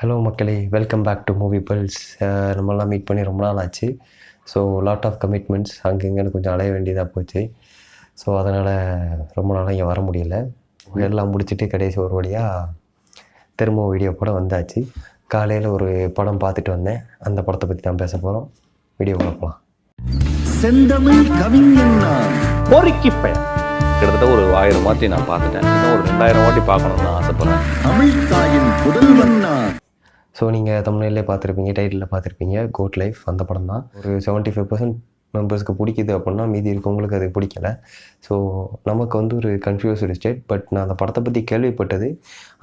Hello மக்களே, welcome back to Movie Pulse. நம்மளாம் meet பண்ணி ரொம்ப நாள் ஆச்சு. ஸோ லாட் ஆஃப் கமிட்மெண்ட்ஸ் அங்கங்கன்னு கொஞ்சம் அலைய வேண்டியதாக போச்சு. ஸோ அதனால் ரொம்ப நாளாக இங்கே வர முடியல. எல்லாம் முடிச்சுட்டு கடைசி ஒரு வழியாக திரும்ப வீடியோ போட வந்தாச்சு. காலையில் ஒரு படம் பார்த்துட்டு வந்தேன். அந்த படத்தை பற்றி தான் பேச போகிறோம். வீடியோ பார்க்கலாம். செந்தமிழ் கவிஞன் பொறுக்கி பையன் கிட்டத்தட்ட ஒரு 1000 வாட்டி நான் பார்த்துட்டேன். இன்னும் ஒரு 2000 வாட்டி பார்க்கணும்னு நான் ஆசைப்படுறேன். தமிழ் தாயின் புதல்வன் நான். ஸோ நீங்கள் தமிழ்லேயே பார்த்துருப்பீங்க, டைட்டிலில் பார்த்துருப்பீங்க, கோட் லைஃப். அந்த படம் தான் ஒரு 75% மெம்பர்ஸ்க்கு பிடிக்குது அப்படின்னா மீதி இருக்கவங்களுக்கு அது பிடிக்கல. ஸோ நமக்கு வந்து ஒரு கன்ஃபியூஸ்டு ஸ்டேட். பட் நான் அந்த படத்தை பற்றி கேள்விப்பட்டது,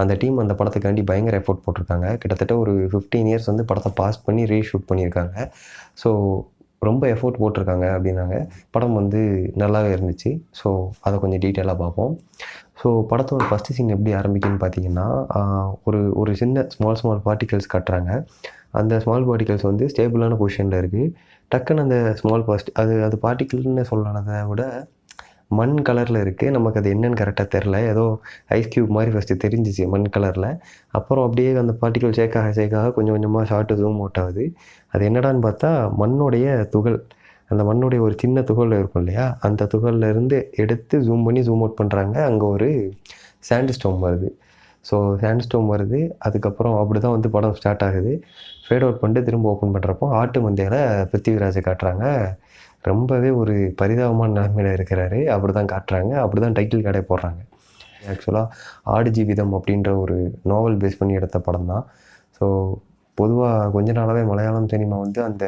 அந்த டீம் அந்த படத்துக்காண்டி பயங்கர எஃபோர்ட் போட்டிருக்காங்க. கிட்டத்தட்ட ஒரு 15 இயர்ஸ் வந்து படத்தை பாஸ் பண்ணி ரீஷூட் பண்ணியிருக்காங்க. ஸோ ரொம்ப எஃபோர்ட் போட்டிருக்காங்க அப்படின்னாங்க. படம் வந்து நல்லாவே இருந்துச்சு. ஸோ அதை கொஞ்சம் டீட்டெயிலாக பார்ப்போம். ஸோ படத்தோட ஃபஸ்ட்டு சீன் எப்படி ஆரம்பிக்குன்னு பார்த்தீங்கன்னா, ஒரு சின்ன ஸ்மால் பார்ட்டிகல்ஸ் காட்டுறாங்க. அந்த ஸ்மால் பார்ட்டிகல்ஸ் வந்து ஸ்டேபிளான பொசிஷனில் இருக்குது. டக்குன்னு அந்த ஸ்மால் அது பார்ட்டிகல்னு சொல்லலானதை விட மண் கலரில் இருக்குது. நமக்கு அது என்னென்னு கரெக்டாக தெரில. ஏதோ ஐஸ் க்யூப் மாதிரி ஃபஸ்ட்டு தெரிஞ்சிச்சு மண் கலரில். அப்புறம் அப்படியே அந்த பார்ட்டிகல் சேக்காக கொஞ்சம் கொஞ்சமாக ஷார்ட்டு ஜூம் அவுட் ஆகுது. அது என்னடான்னு பார்த்தா மண்ணுடைய துகள். அந்த மண்ணுடைய ஒரு சின்ன துகள் இருக்கும் இல்லையா, அந்த துகளில் இருந்து எடுத்து ஜூம் பண்ணி ஜூம் அவுட் பண்ணுறாங்க. அங்கே ஒரு சாண்ட்ஸ்டோன் வருது. ஸோ சாண்ட்ஸ்டோன் வருது. அதுக்கப்புறம் அப்படி தான் வந்து படம் ஸ்டார்ட் ஆகுது. ஃபேட் அவுட் பண்ணிட்டு திரும்ப ஓப்பன் பண்ணுறப்போ ஆட்டு மந்தையில் பிருத்திவிராஜை காட்டுறாங்க. ரொம்பவே ஒரு பரிதாபமான நிலைமையில் இருக்கிறாரு. அப்படி தான் காட்டுறாங்க. அப்படி தான் டைட்டில் கார்டே போடுறாங்க. ஆக்சுவலாக ஆடு ஜீவிதம் அப்படின்ற ஒரு நாவல் பேஸ் பண்ணி எடுத்த படம் தான். ஸோ பொதுவாக கொஞ்ச நாளாகவே மலையாளம் சினிமா வந்து அந்த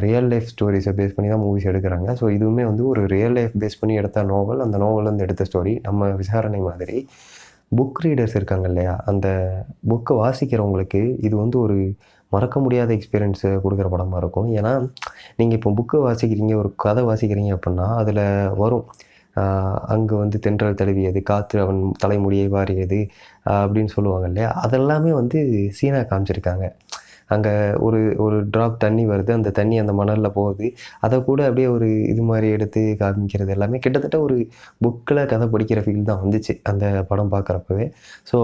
ரியல் லைஃப் ஸ்டோரிஸை பேஸ் பண்ணி தான் மூவிஸ் எடுக்கிறாங்க. ஸோ இதுவுமே வந்து ஒரு ரியல் லைஃப் பேஸ் பண்ணி எடுத்த நாவல். அந்த நாவல்லேருந்து எடுத்த ஸ்டோரி. நம்ம விசாரணை மாதிரி புக் ரீடர்ஸ் இருக்காங்க இல்லையா, அந்த புக்கை வாசிக்கிறவங்களுக்கு இது வந்து ஒரு மறக்க முடியாத எக்ஸ்பீரியன்ஸை கொடுக்குற படமாக இருக்கும். ஏன்னா நீங்கள் இப்போ புக்கை வாசிக்கிறீங்க, ஒரு கதை வாசிக்கிறீங்க அப்படின்னா அதில் வரும் அங்கே வந்து தென்றல் தழுவியது, காற்று அவன் தலைமுடியை வாரியது அப்படின்னு சொல்லுவாங்க இல்லையா. அதெல்லாமே வந்து சீனாக காமிச்சிருக்காங்க. அங்கே ஒரு ட்ராப் தண்ணி வருது, அந்த தண்ணி அந்த மணலில் போகுது. அதை கூட அப்படியே ஒரு இது மாதிரி எடுத்து காமிக்கிறது எல்லாமே கிட்டத்தட்ட ஒரு புக்கில் கதை படிக்கிற ஃபீல் தான் வந்துச்சு அந்த படம் பார்க்குறப்பவே. ஸோ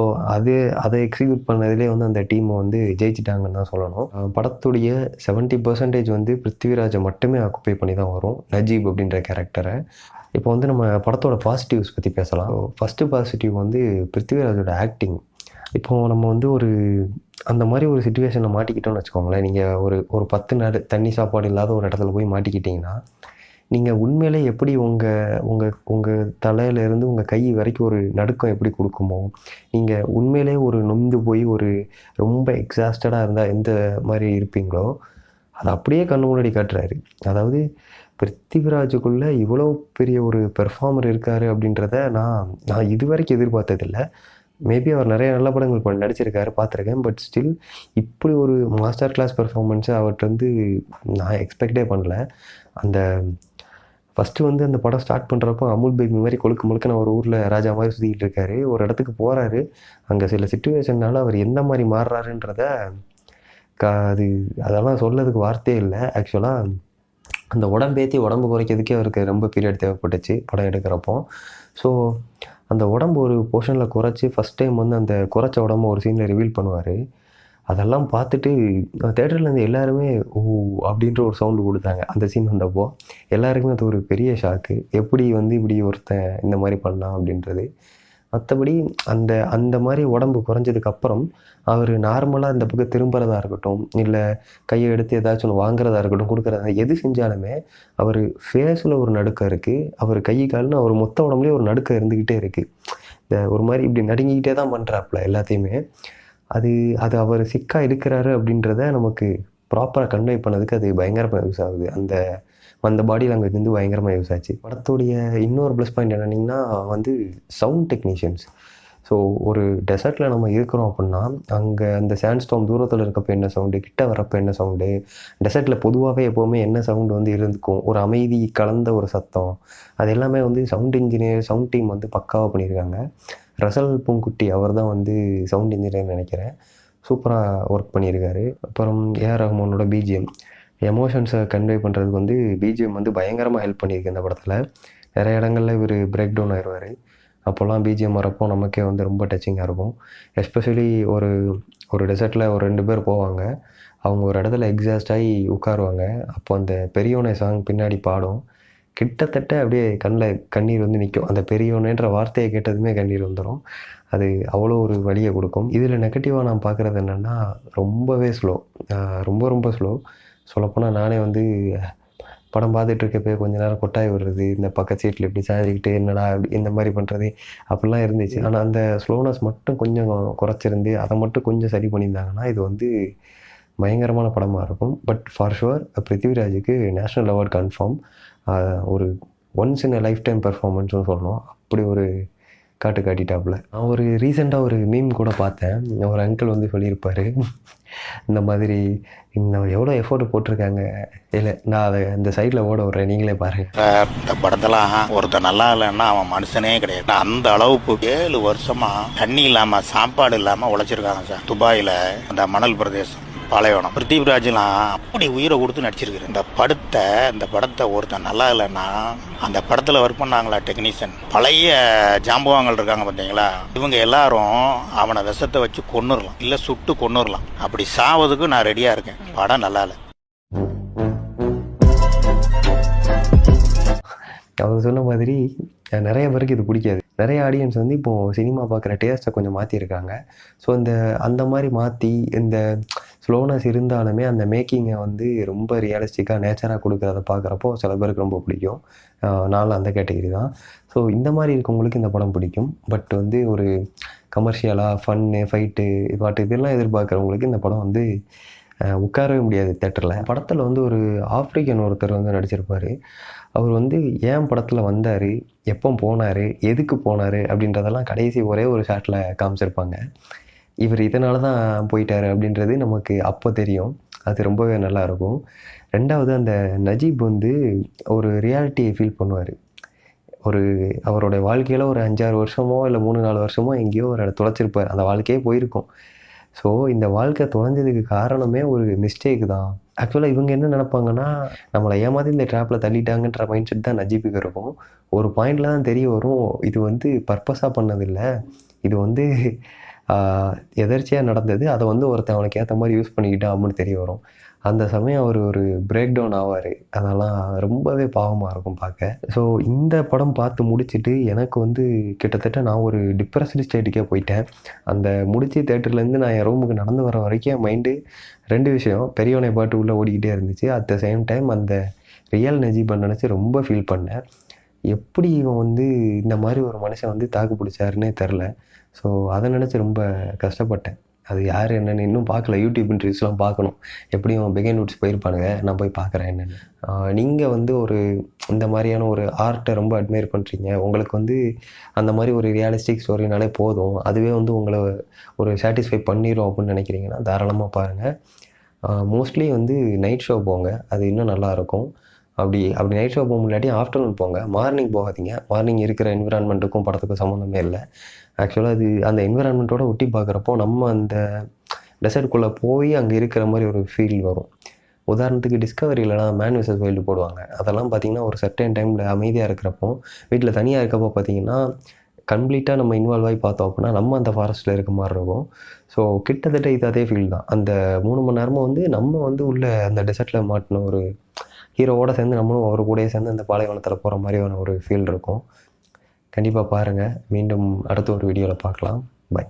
அதை எக்ஸிக்யூட் பண்ணதுலேயே வந்து அந்த டீமை வந்து ஜெயிச்சிட்டாங்கன்னு தான் சொல்லணும். படத்துடைய 70% வந்து பிருத்திவிராஜை மட்டுமே ஆக்குப்பை பண்ணி தான் வரும், நஜீப் அப்படின்ற கேரக்டரை. இப்போ வந்து நம்ம படத்தோட பாசிட்டிவ்ஸ் பற்றி பேசலாம். ஃபஸ்ட்டு பாசிட்டிவ் வந்து பிருத்திவிராஜோட ஆக்டிங். இப்போது நம்ம வந்து அந்த மாதிரி ஒரு சிச்சுவேஷனில் மாட்டிக்கிட்டோம்னு வச்சுக்கோங்களேன். நீங்கள் ஒரு 10 நாள் தண்ணி சாப்பாடு இல்லாத ஒரு இடத்துல போய் மாட்டிக்கிட்டிங்கன்னா, நீங்கள் உண்மையிலே எப்படி உங்கள் தலையிலேருந்து உங்கள் கை வரைக்கும் ஒரு நடுக்கம் எப்படி கொடுக்குமோ, நீங்கள் உண்மையிலே ஒரு நொந்து போய் ஒரு ரொம்ப எக்ஸாஸ்டடாக இருந்தால் எந்த மாதிரி இருப்பீங்களோ அதை அப்படியே கண்ணு முன்னாடி காட்டுறாரு. அதாவது பிருத்திவிராஜுக்குள்ளே இவ்வளோ பெரிய ஒரு பெர்ஃபார்மர் இருக்கார் அப்படின்றத நான் இது வரைக்கும் எதிர்பார்த்ததில்லை. மேபி அவர் நிறைய நல்ல படங்கள் நடிச்சிருக்காரு, பார்த்துருக்கேன். பட் ஸ்டில் இப்படி ஒரு மாஸ்டர் கிளாஸ் பெர்ஃபார்மன்ஸை அவர்கிட்ட வந்து நான் எக்ஸ்பெக்டே பண்ணல. அந்த ஃபஸ்ட்டு வந்து அந்த படம் ஸ்டார்ட் பண்ணுறப்போ அமுல் பேபி மாதிரி முழுக்க ஒரு ஊரில் ராஜா மாதிரி சுற்றிக்கிட்டு இருக்காரு. ஒரு இடத்துக்கு போகிறாரு. அங்கே சில சிச்சுவேஷன்னால அவர் எந்த மாதிரி மாறுறாருன்றத அதெல்லாம் சொல்லதுக்கு வார்த்தையே இல்லை. ஆக்சுவலாக அந்த உடம்பு குறைக்கிறதுக்கே அவருக்கு ரொம்ப பீரியட் தேவைப்பட்டுச்சு படம் எடுக்கிறப்போ. ஸோ அந்த உடம்பு ஒரு போர்ஷனில் குறைச்சி ஃபஸ்ட் டைம் வந்து அந்த குறைச்ச உடம்பு ஒரு சீனில் ரிவீல் பண்ணுவார். அதெல்லாம் பார்த்துட்டு தேட்டர்லேருந்து எல்லாருமே ஓ அப்படின்ற ஒரு சவுண்டு கொடுத்தாங்க. அந்த சீன் வந்தப்போ எல்லாருக்குமே அது ஒரு பெரிய ஷாக்கு. எப்படி வந்து இப்படி ஒருத்தன் இந்த மாதிரி பண்ணான் அப்படின்றது. மற்றபடி அந்த மாதிரி உடம்பு குறைஞ்சதுக்கப்புறம் அவர் நார்மலாக இந்த பக்கம் திரும்புறதா இருக்கட்டும், இல்லை கையை எடுத்து ஏதாச்சும் ஒன்று வாங்குறதா இருக்கட்டும், கொடுக்குறதா எது செஞ்சாலுமே அவர் ஃபேஸில் ஒரு நடுக்கம் இருக்குது. அவர் கை கால்னு அவர் மொத்த உடம்புலேயே ஒரு நடுக்கம் இருந்துக்கிட்டே இருக்குது. இந்த ஒரு மாதிரி இப்படி நடுங்கிக்கிட்டே தான் பண்ணுறாப்புல எல்லாத்தையுமே. அது அவர் சிக்காக இருக்கிறாரு அப்படின்றத நமக்கு ப்ராப்பராக கன்வே பண்ணதுக்கு அது பயங்கரமாக யூஸ் ஆகுது. அந்த பாடி லாங்குவேஜ் வந்து பயங்கரமாக யூஸ் ஆச்சு. படத்துடைய இன்னொரு ப்ளஸ் பாயிண்ட் என்னென்னா வந்து சவுண்ட் டெக்னீஷியன்ஸ். ஸோ ஒரு டெசர்ட்டில் நம்ம இருக்கிறோம் அப்படின்னா அங்கே அந்த சாண்ட்ஸ்டோம் தூரத்தில் இருக்கப்போ என்ன சவுண்டு, கிட்ட வரப்போ என்ன சவுண்டு, டெசர்ட்டில் பொதுவாகவே எப்போவுமே என்ன சவுண்டு வந்து இருந்துக்கும், ஒரு அமைதி கலந்த ஒரு சத்தம், அது எல்லாமே வந்து சவுண்ட் இன்ஜினியர் சவுண்ட் டீம் வந்து பக்காவாக பண்ணியிருக்காங்க. ரசல் பூங்குட்டி அவர் தான் வந்து சவுண்ட் இன்ஜினியர்னு நினைக்கிறேன். சூப்பராக ஒர்க் பண்ணியிருக்காரு. அப்புறம் ஏஆர் ரஹ்மானோட பிஜிஎம் எமோஷன்ஸை கன்வே பண்ணுறதுக்கு வந்து பிஜிஎம் வந்து பயங்கரமாக ஹெல்ப் பண்ணியிருக்கு இந்த படத்தில். நிறைய இடங்களில் இவர் பிரேக் டவுன் ஆயிடுவார். அப்போல்லாம் பிஜிஎம் வரப்போ நமக்கே வந்து ரொம்ப டச்சிங்காக இருக்கும். எஸ்பெஷலி ஒரு ஒரு டெசர்ட்டில் ஒரு 2 பேர் போவாங்க. அவங்க ஒரு இடத்துல எக்ஸாஸ்ட் ஆகி உட்காருவாங்க. அப்போ அந்த பெரியோனே சாங் பின்னாடி பாடும். கிட்டத்தட்ட அப்படியே கண்ணில் கண்ணீர் வந்து நிற்கும். அந்த பெரியோனேன்ற வார்த்தையை கேட்டதுமே கண்ணீர் வந்துடும். அது அவ்வளோ ஒரு வலியை கொடுக்கும். இதில் நெகட்டிவாக நான் பார்க்குறது என்னென்னா, ரொம்பவே ஸ்லோ. ரொம்ப ரொம்ப ஸ்லோ. சொல்லப்போனால் நானே வந்து படம் பார்த்துட்டு இருக்கப்போ கொஞ்ச நேரம் கொட்டாய் விடுறது, இந்த பக்கத்து சீட்டில் இப்படி சாஞ்சிக்கிட்டு என்னடா இந்த மாதிரி பண்ணுறது அப்படிலாம் இருந்துச்சு. ஆனால் அந்த ஸ்லோனஸ் மட்டும் கொஞ்சம் குறைச்சிருந்து அதை மட்டும் கொஞ்சம் சரி பண்ணியிருந்தாங்கன்னா இது வந்து பயங்கரமான படமாக இருக்கும். பட் ஃபார் ஷுவர் பிருத்திவிராஜுக்கு நேஷ்னல் அவார்ட் கன்ஃபார்ம். ஒரு once in a lifetime பெர்ஃபார்மன்ஸ்னு சொல்லணும். அப்படி ஒரு காட்டிட்டாப்புல. நான் ஒரு ரீசெண்டாக ஒரு மீம் கூட பார்த்தேன். ஒரு அங்கிள் வந்து சொல்லியிருப்பார், இந்த மாதிரி இன்னும் எவ்வளோ எஃபோர்ட் போட்டிருக்காங்க. இல்லை நான் அதை இந்த சைடில் ஓட விட்றேன், நீங்களே பாருங்கள். இந்த படத்தெல்லாம் ஒருத்தர் நல்லா இல்லைன்னா அவன் மனுஷனே கிடையாது. அந்த அளவுக்கு 7 வருஷமா தண்ணி இல்லாமல் சாப்பாடு இல்லாமல் உழைச்சிருக்காங்க சார். துபாயில் அந்த மணல் பிரதேசம் பாலைவனம். பிருத்திவிராஜெலாம் அப்படி உயிரை கொடுத்து நடிச்சிருக்கு. இந்த படத்தை ஒருத்தன் நல்லா இல்லைன்னா அந்த படத்தில் ஒர்க் பண்ணாங்களா டெக்னீஷியன், பழைய ஜாம்பவாங்கள் இருக்காங்க பார்த்தீங்களா, இவங்க எல்லாரும் அவனை விஷத்தை வச்சு கொன்னுடலாம், இல்லை சுட்டு கொன்னுடலாம். அப்படி சாவதுக்கு நான் ரெடியாக இருக்கேன். படம் நல்லா இல்லை. அவர் சொன்ன மாதிரி நிறைய பேருக்கு இது பிடிக்காது. நிறைய ஆடியன்ஸ் வந்து இப்போது சினிமா பார்க்குற டேஸ்ட்டை கொஞ்சம் மாற்றிருக்காங்க. ஸோ அந்த மாதிரி மாற்றி இந்த ஸ்லோனஸ் இருந்தாலுமே அந்த மேக்கிங்கை வந்து ரொம்ப ரியலிஸ்டிக்காக நேச்சராக கொடுக்குறத பார்க்குறப்போ சில பேருக்கு ரொம்ப பிடிக்கும். நானும் அந்த கேட்டகரி தான். ஸோ இந்த மாதிரி இருக்கவங்களுக்கு இந்த படம் பிடிக்கும். பட் வந்து ஒரு கமர்ஷியலாக ஃபன்னு ஃபைட்டு இதெல்லாம் எதிர்பார்க்குறவங்களுக்கு இந்த படம் வந்து உட்காரவே முடியாது தேட்டரில். படத்தில் வந்து ஒரு ஆப்ரிக்கன் ஒருத்தர் வந்து நடிச்சிருப்பார். அவர் வந்து ஏன் படத்தில் வந்தார், எப்போ போனார், எதுக்கு போனார் அப்படின்றதெல்லாம் கடைசி ஒரே ஒரு ஷாட்டில் காமிச்சிருப்பாங்க. இவர் இதனால தான் போயிட்டார் அப்படின்றது நமக்கு அப்போ தெரியும். அது ரொம்பவே நல்லாயிருக்கும். 2வது அந்த நஜீப் வந்து ஒரு ரியாலிட்டியை ஃபீல் பண்ணுவார். அவருடைய வாழ்க்கையில் ஒரு 5-6 வருஷமோ இல்லை 3-4 வருஷமோ எங்கேயோ ஒரு தொலைச்சிருப்பார். அந்த வாழ்க்கையே போயிருக்கும். ஸோ இந்த வாழ்க்கை தொலைஞ்சதுக்கு காரணமே ஒரு மிஸ்டேக் தான். ஆக்சுவலாக இவங்க என்ன நினைப்பாங்கன்னா, நம்மளை ஏமாற்றி இந்த ட்ராப்பில் தள்ளிட்டாங்கன்ற மைண்ட் செட் தான் நஜீபுக்கு இருக்கும். ஒரு பாயிண்டில் தான் தெரிய வரும், இது வந்து பர்பஸாக பண்ணதில்லை, இது வந்து எதர்ச்சியாக நடந்தது, அதை வந்து ஒருத்தன் அவனுக்கு ஏற்ற மாதிரி யூஸ் பண்ணிக்கிட்டான் அப்படின்னு தெரிய வரும். அந்த சமயம் அவர் ஒரு பிரேக் டவுன் ஆவார். அதெல்லாம் ரொம்பவே பாவமாக இருக்கும் பார்க்க. ஸோ இந்த படம் பார்த்து முடிச்சுட்டு எனக்கு வந்து கிட்டத்தட்ட நான் ஒரு டிப்ரெஸ்டு ஸ்டேட்டுக்கே போயிட்டேன். அந்த முடிச்சு தேட்டர்லேருந்து நான் என் ரூமுக்கு நடந்து வர வரைக்கும் என் மைண்டு 2 விஷயம், பெரியவனை பாட்டு உள்ளே ஓடிக்கிட்டே இருந்துச்சு. அட் த சேம் டைம் அந்த ரியல் நஜீபை நினச்சி ரொம்ப ஃபீல் பண்ணேன். எப்படி இவன் வந்து இந்த மாதிரி ஒரு மனுஷன் வந்து தாக்கு பிடிச்சாருன்னே தெரில. ஸோ அதை நினச்சி ரொம்ப கஷ்டப்பட்டேன். அது யார் என்னென்னு இன்னும் பார்க்கல. யூடியூப் இன்டர்வியூஸ்லாம் பார்க்கணும். எப்படியும் பிகைன் வுட்ஸ் போயிருப்பானுங்க, நான் போய் பார்க்குறேன் என்னென்னு. நீங்கள் வந்து இந்த மாதிரியான ஒரு ஆர்ட்டை ரொம்ப அட்மையர் பண்ணுறீங்க, உங்களுக்கு வந்து அந்த மாதிரி ஒரு ரியலிஸ்டிக் ஸ்டோரினாலே போதும், அதுவே வந்து உங்களை ஒரு சாட்டிஸ்ஃபை பண்ணிடும் அப்படின்னு நினைக்கிறீங்கன்னா தாராளமாக பாருங்கள். மோஸ்ட்லி வந்து நைட் ஷோ போங்க, அது இன்னும் நல்லாயிருக்கும். அப்படி நைட் ஷோ போக முடியாட்டி ஆஃப்டர்நூன் போங்க. மார்னிங் போகாதீங்க. மார்னிங் இருக்கிற என்விரான்மெண்ட்டுக்கும் படத்துக்கும் சம்மந்தமே இல்லை. ஆக்சுவலாக அது அந்த என்விரான்மெண்ட்டோட ஒட்டி பார்க்குறப்போ நம்ம அந்த டெசர்ட்குள்ளே போய் அங்கே இருக்கிற மாதிரி ஒரு ஃபீல் வரும். உதாரணத்துக்கு டிஸ்கவரியிலலாம் மேன் விசஸ் வைல்டு போடுவாங்க. அதெல்லாம் பார்த்திங்கன்னா ஒரு சர்டன் டைமில் அமைதியாக இருக்கிறப்போ, வீட்டில் தனியாக இருக்கப்போ பார்த்திங்கன்னா கம்ப்ளீட்டாக நம்ம இன்வால்வ் ஆகி பார்த்தோம் அப்படின்னா நம்ம அந்த ஃபாரஸ்ட்டில் இருக்க மாதிரி இருக்கும். ஸோ கிட்டத்தட்ட இது அதே ஃபீல் தான். அந்த 3 மணி நேரமும் வந்து நம்ம வந்து உள்ள அந்த டெசர்ட்டில் மாட்டின ஒரு ஹீரோவோடு சேர்ந்து நம்மளும் அவர் கூடயே சேர்ந்து அந்த பாலைவனத்தில் போகிற மாதிரியான ஒரு ஃபீல் இருக்கும். கண்டிப்பாக பாருங்கள். மீண்டும் அடுத்த ஒரு வீடியோவில் பார்க்கலாம். பை.